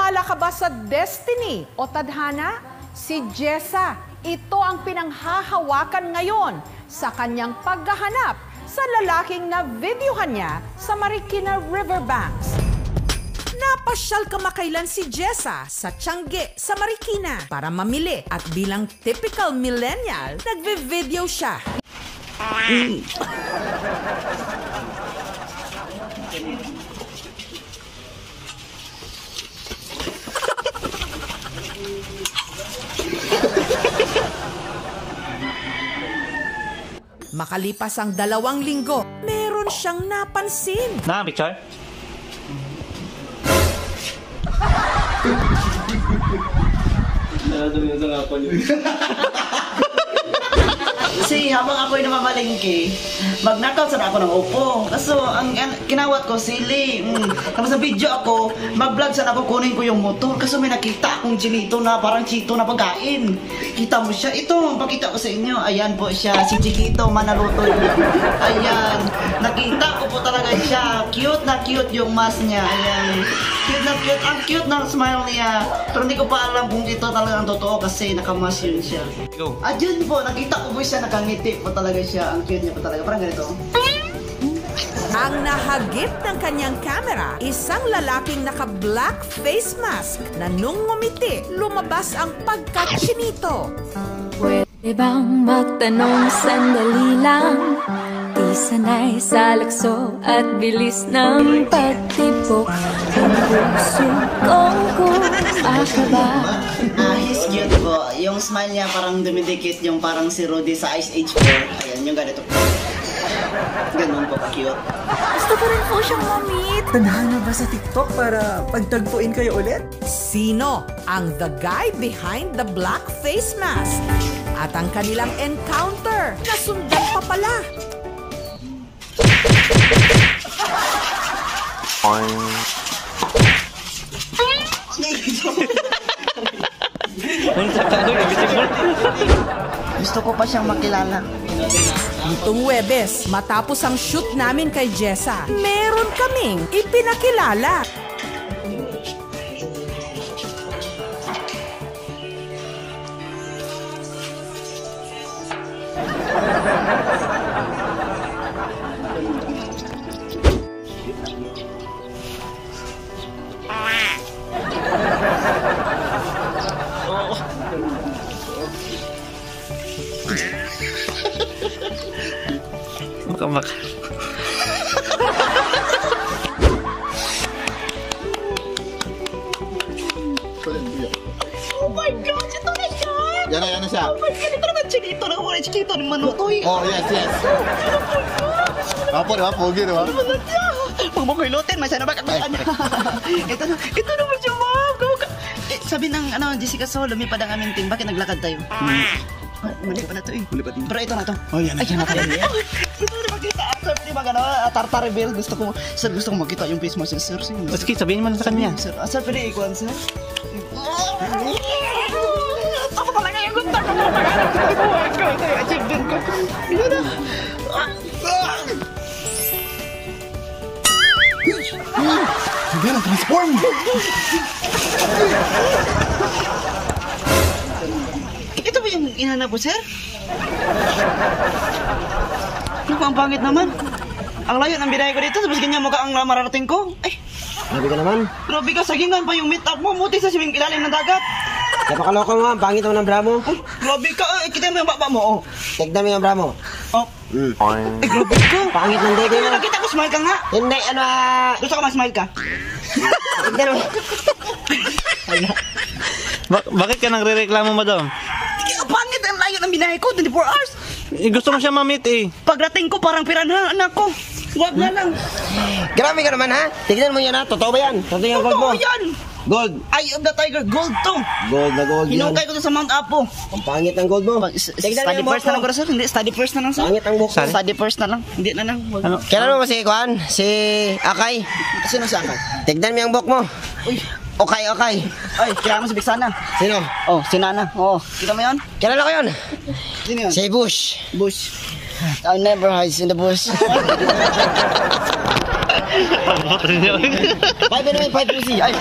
Naniniwala ka ba sa destiny o tadhana? Si Jessa, ito ang pinanghahawakan ngayon sa kanyang paghahanap sa lalaking na videohan niya sa Marikina Riverbanks. Napasyal kamakailan si Jessa sa Tiangge sa Marikina para mamili at bilang typical millennial, nagve-video siya. Makalipas ang 2 linggo, meron siyang napansin. Na, picture? Kasi habang ako'y namamalingki, mag-knockout sana ako ng upo. Kaso, ang kinawat ko, sili. Tapos sa video ako, mag-vlog sana ako, kunin ko yung motor. Kaso may nakita akong chinito na parang chito na pagkain. Kita mo siya. Ito, pakita ko sa inyo. Ayan po siya, si Chiquito Manalutoy. Ayan, nakita ko po talaga siya. Cute na cute yung mask niya. Ayan, cute na cute. Ang cute ng smile niya. Pero hindi ko pa alam kung ito talaga ang totoo kasi nakamask yun siya. Go. Ayun po, nakita ko po siya, nakangiti po talaga siya. Ang cute niya po talaga. Parang ganito. Ang nahagip ng kanyang camera, isang lalaking naka-black face mask na nung ngumiti, lumabas ang pagka-chinito. Pwede bang magtanong sandali lang? Di sanay sa lakso at bilis ng pagtipok. Ang puso kong kumakaba. He's cute po. Yung smile niya parang dumidikit yung parang si Rudy sa Ice Age 4. Ayan, yung ganito po. Ganun po ka-cute. Gusto ko rin po siyang mamit. Tadhana ba sa TikTok para pagtagpuin kayo ulit? Sino ang the guy behind the black face mask? At ang kanilang encounter, nasundan pa pala. Gusto ko pa siyang makilala. Itong Huwebes, matapos ang shoot namin kay Jessa, meron kaming ipinakilala. Maka. Oh my God! Ito na siya! Yan na siya. Oh my God! Ito naman Chiquito na uli. Chiquito ni Manutoy. Oh, yes. Apa diba? Pogi diba? Pagmukulutin, masaya na ba kakulaan niya? Ito naman siya, ma'am. Sabi ng Jessica So, lumipad ang aming team. Bakit naglakad tayo? Mali pa na to eh. Pero ito na to. Oh, yan na siya. Gusto ko na makita. Sir, di ba tartar reveal? Gusto ko makita yung face mask niya, sir. Sige, sabihin mo na sa kanya. Sir, pwede ikuan, sir? Ako talaga yung gusto ko mapangarap sa buhay ko. Ito yung achievement ko. Ito na. Sige na, transform! Ito ba yung inanap ko, sir? Ano ang pangit naman? Ang layo ng bidahe ko dito, tapos ganyan mukha ang mararating ko. Ay, Grabe ka naman. grabe ka, sagingan pa yung meet up mo. Muti sa swimming ilalim ng dagat. Napakaloka mo nga. Ang pangit mo ng bra mo. Ay, grabe ka. Kita mo yung baba mo, oh. Tignan mo yung bra mo. Oh. Ay, grabe ka. Pangit ng dede mo. Nakita ko, smile ka nga. Hindi, Gusto ka ma-smile ka? Tignan mo. Bakit ka nagre-reklamo, madam? Ang pangit ang layo ng binahe ko, 24 hours. Gusto mo siya mamit eh. Pagdating ko, parang piranha, anak ko. Huwag na lang. Grabe ka naman, ha? Tignan mo yan, ha? Totoo ba yan? Totoo yung gold mo? Totoo yan. Gold. Eye of the Tiger, gold to. Gold na gold yan. Hinukay ko to sa Mount Apo. Ang pangit ng gold mo. Study first na lang ko, sir. Hindi, study first na lang, sir. Pangit ang buhok mo. Study first na lang. Hindi na lang. Ano? Kailan mo si Kwan? Si Akay? Sino sa akin? Tignan mo yung buhok mo. Uy. Okay. Ay, kailangan mo si Bigsana. Sino? Oh, si Nana. Oh, kita mo yun? Kilala ko yun. Sino yun? Si Bush. Bush. I never hides in the bush. Pagboto niyo. 5 naman, 5 pussy. Ay.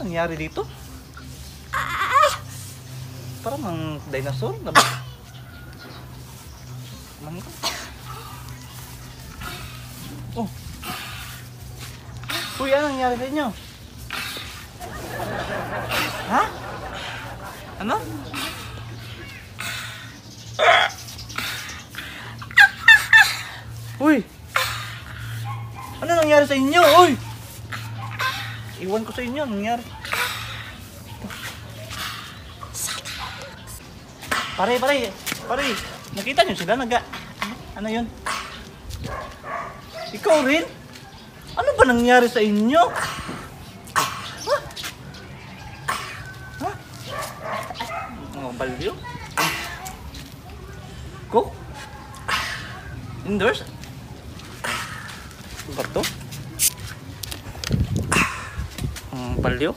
Nangyari dito? Parang ang dinosaur na Oh. Uy, ano nangyari sa inyo? Ha? Ano? Uy! Ano nangyari sa inyo? Uy! Iwan ko sa inyo, ano nangyari? Pare, nakita nyo sila? Ano yun? Ikaw rin? Ano ba nangyari sa inyo? Ha? Ha? Mga baliw? Go? Indoors? Ano ba to? Baliw?